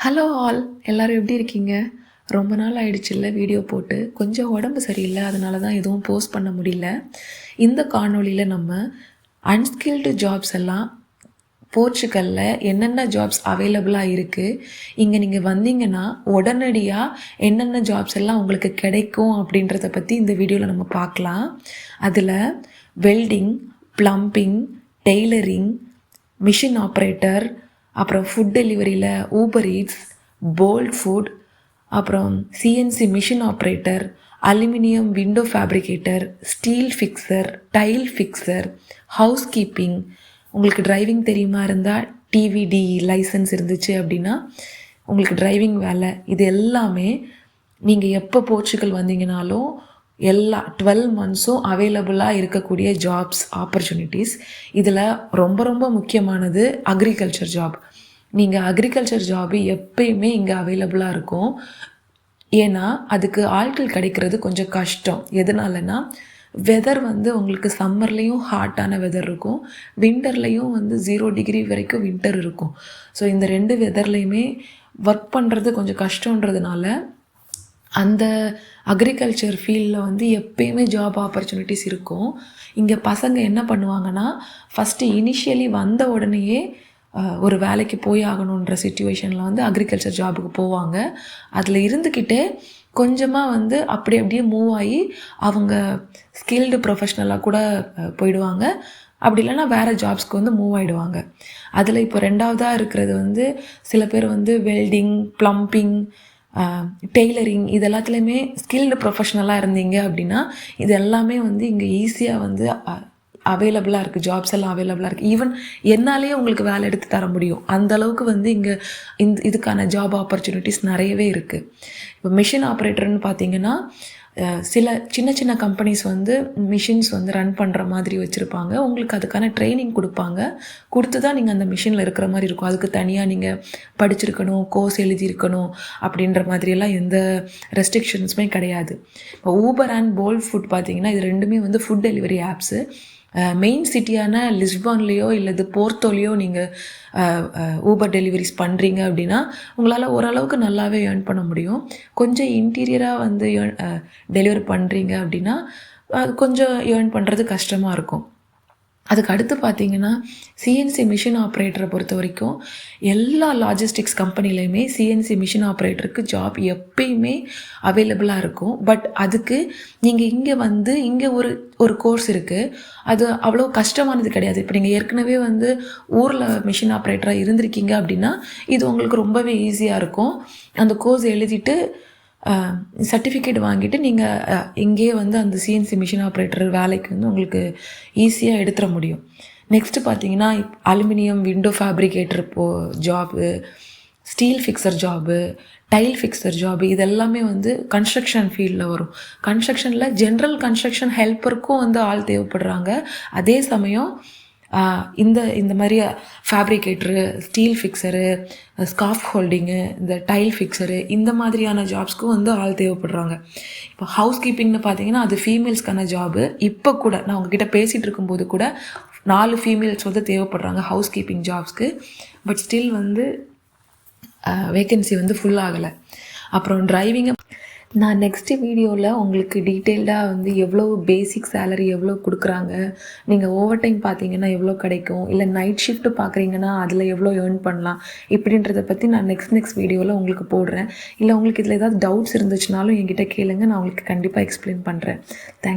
Hello all, எல்லோரும் எப்படி இருக்கீங்க? ரொம்ப நாள் ஆயிடுச்சுல்ல வீடியோ போட்டு. கொஞ்சம் உடம்பு சரியில்லை, அதனால தான் எதுவும் போஸ்ட் பண்ண முடியல. இந்த காணொளியில் நம்ம அன்ஸ்கில்டு ஜாப்ஸ் எல்லாம் போர்ச்சுகலில் என்னென்ன ஜாப்ஸ் அவைலபிளாக இருக்குது, இங்கே நீங்கள் வந்தீங்கன்னா உடனடியாக என்னென்ன ஜாப்ஸ் எல்லாம் உங்களுக்கு கிடைக்கும் அப்படின்றத பற்றி இந்த வீடியோவில் நம்ம பார்க்கலாம். அதில் welding, plumbing, tailoring, machine operator, அப்புறம் ஃபுட் டெலிவரியில் ஊபர் ஈட்ஸ், போல்ட் ஃபுட், அப்புறம் CNC machine operator, aluminium window fabricator, steel fixer, tile fixer, housekeeping. உங்களுக்கு டிரைவிங் தெரியுமா இருந்தால் டிவிடி லைசன்ஸ் இருந்துச்சு அப்படின்னா உங்களுக்கு டிரைவிங் வேலை. இது எல்லாமே நீங்கள் எப்போ போர்ச்சுகல் வந்தீங்கனாலும் எல்லா 12 மந்த்ஸும் அவைலபிளாக இருக்கக்கூடிய ஜாப்ஸ் ஆப்பர்ச்சுனிட்டிஸ். இதில் ரொம்ப ரொம்ப முக்கியமானது அக்ரிகல்ச்சர் ஜாப். நீங்கள் அக்ரிகல்ச்சர் ஜாபு எப்பயுமே இங்கே அவைலபிளாக இருக்கும். ஏன்னா அதுக்கு ஆட்கள் கிடைக்கிறது கொஞ்சம் கஷ்டம். எதனாலனா வெதர் உங்களுக்கு சம்மர்லேயும் ஹாட்டான வெதர் இருக்கும், விண்டர்லேயும் 0 டிகிரி வரைக்கும் வின்டர் இருக்கும். ஸோ இந்த 2 வெதர்லேயுமே ஒர்க் பண்ணுறது கொஞ்சம் கஷ்டன்றதுனால அந்த அக்ரிகல்ச்சர் ஃபீல்டில் எப்பயுமே ஜாப் ஆப்பர்ச்சுனிட்டிஸ் இருக்கும். இங்கே பசங்க என்ன பண்ணுவாங்கன்னா, ஃபஸ்ட்டு இனிஷியலி வந்த உடனேயே ஒரு வேலைக்கு போய் ஆகணுன்ற சுச்சுவேஷனில் அக்ரிகல்ச்சர் ஜாபுக்கு போவாங்க. அதில் இருந்துக்கிட்டே கொஞ்சமாக அப்படியே மூவ் ஆகி அவங்க ஸ்கில்டு ப்ரொஃபஷ்னலாக கூட போயிடுவாங்க. அப்படி இல்லைன்னா வேறு ஜாப்ஸ்க்கு மூவ் ஆகிடுவாங்க. அதில் இப்போ ரெண்டாவதாக இருக்கிறது சில பேர் வெல்டிங், ப்ளம்பிங், டெய்லரிங் இது எல்லாத்துலேயுமே ஸ்கில்டு ப்ரொஃபஷ்னலாக இருந்தீங்க அப்படின்னா இது எல்லாமே இங்கே ஈஸியாக அவைலபிளாக இருக்குது. ஜாப்ஸ் எல்லாம் அவைலபிளாக இருக்குது. ஈவன் என்னாலேயே உங்களுக்கு வேலை எடுத்து தர முடியும். அந்தளவுக்கு இங்கே இதுக்கான ஜாப் ஆப்பர்ச்சுனிட்டிஸ் நிறையவே இருக்குது. இப்போ மிஷின் ஆப்ரேட்டர்னு பார்த்தீங்கன்னா சில சின்ன சின்ன கம்பெனிஸ் மிஷின்ஸ் ரன் பண்ணுற மாதிரி வச்சுருப்பாங்க. உங்களுக்கு அதுக்கான ட்ரைனிங் கொடுத்து தான் நீங்கள் அந்த மிஷினில் இருக்கிற மாதிரி இருக்கும். அதுக்கு தனியாக நீங்கள் படிச்சிருக்கணும், கோர்ஸ் எழுதியிருக்கணும் அப்படின்ற மாதிரியெல்லாம் எந்த ரெஸ்ட்ரிக்ஷன்ஸுமே கிடையாது. இப்போ ஊபர் அண்ட் போல்ட் ஃபுட் பார்த்தீங்கன்னா இது ரெண்டுமே ஃபுட் டெலிவரி ஆப்ஸு. மெயின் சிட்டியான லிஸ்பான்லேயோ இல்லது போர்த்தோலையோ நீங்கள் ஊபர் டெலிவரிஸ் பண்ணுறீங்க அப்படின்னா உங்களால் ஓரளவுக்கு நல்லாவே ஏர்ன் பண்ண முடியும். கொஞ்சம் இன்டீரியராக டெலிவரி பண்ணுறீங்க அப்படின்னா அது கொஞ்சம் ஏர்ன் பண்ணுறது கஷ்டமாக இருக்கும். அதுக்கு அடுத்து பார்த்தீங்கன்னா சிஎன்சி மிஷின் ஆப்ரேட்டரை பொறுத்த வரைக்கும் எல்லா லாஜிஸ்டிக்ஸ் கம்பெனிலையுமே சிஎன்சி மிஷின் ஆப்ரேட்டருக்கு ஜாப் எப்பயுமே அவைலபிளாக இருக்கும். பட் அதுக்கு நீங்கள் இங்கே ஒரு கோர்ஸ் இருக்குது. அது அவ்வளோ கஷ்டமானது கிடையாது. இப்போ நீங்கள் ஏற்கனவே ஊரில் மிஷின் ஆப்ரேட்டராக இருந்திருக்கீங்க அப்படின்னா இது உங்களுக்கு ரொம்பவே ஈஸியாக இருக்கும். அந்த கோர்ஸ் எழுதிட்டு சர்டிஃபிகேட் வாங்கிட்டு நீங்கள் இங்கேயே அந்த சிஎன்சி மிஷின் ஆப்ரேட்டர் வேலைக்கு உங்களுக்கு ஈஸியாக எடுத்துட முடியும். நெக்ஸ்ட்டு பார்த்தீங்கன்னா aluminium window fabricator job, steel fixer job, tile fixer job இதெல்லாமே கன்ஸ்ட்ரக்ஷன் ஃபீல்டில் வரும். கன்ஸ்ட்ரக்ஷனில் ஜென்ரல் கன்ஸ்ட்ரக்ஷன் ஹெல்ப்பருக்கும் ஆள் தேவைப்படுறாங்க. அதே சமயம் இந்த மாதிரி ஃபேப்ரிகேட்டரு, ஸ்டீல் ஃபிக்ஸரு, ஸ்கார்ஃப் ஹோல்டிங்கு, இந்த டைல் ஃபிக்ஸரு இந்த மாதிரியான ஜாப்ஸ்க்கும் ஆள் தேவைப்படுறாங்க. இப்போ ஹவுஸ் கீப்பிங்னு பார்த்தீங்கன்னா அது ஃபீமேல்ஸ்க்கான ஜாபு. இப்போ கூட நான் உங்ககிட்ட பேசிகிட்டு இருக்கும்போது கூட 4 ஃபீமேல்ஸ் தேவைப்படுறாங்க ஹவுஸ் கீப்பிங் ஜாப்ஸ்க்கு. பட் ஸ்டில் வேக்கன்சி ஃபுல் ஆகலை. அப்புறம் டிரைவிங்கை நான் நெக்ஸ்ட்டு வீடியோவில் உங்களுக்கு டீட்டெயில்டாக எவ்வளோ பேசிக் சேலரி எவ்வளோ கொடுக்குறாங்க, நீங்கள் ஓவர் டைம் பார்த்தீங்கன்னா எவ்வளோ கிடைக்கும், இல்லை நைட் ஷிஃப்ட்டு பார்க்குறீங்கன்னா அதில் எவ்வளோ ஏர்ன் பண்ணலாம் இப்படின்றத பற்றி நான் நெக்ஸ்ட் வீடியோவில் உங்களுக்கு போடுறேன். இல்லை உங்களுக்கு இதில் ஏதாவது டவுட்ஸ் இருந்துச்சுனாலும் என்கிட்ட கேளுங்க, நான் உங்களுக்கு கண்டிப்பாக எக்ஸ்பிளைன் பண்ணுறேன். தேங்க்ஸ்.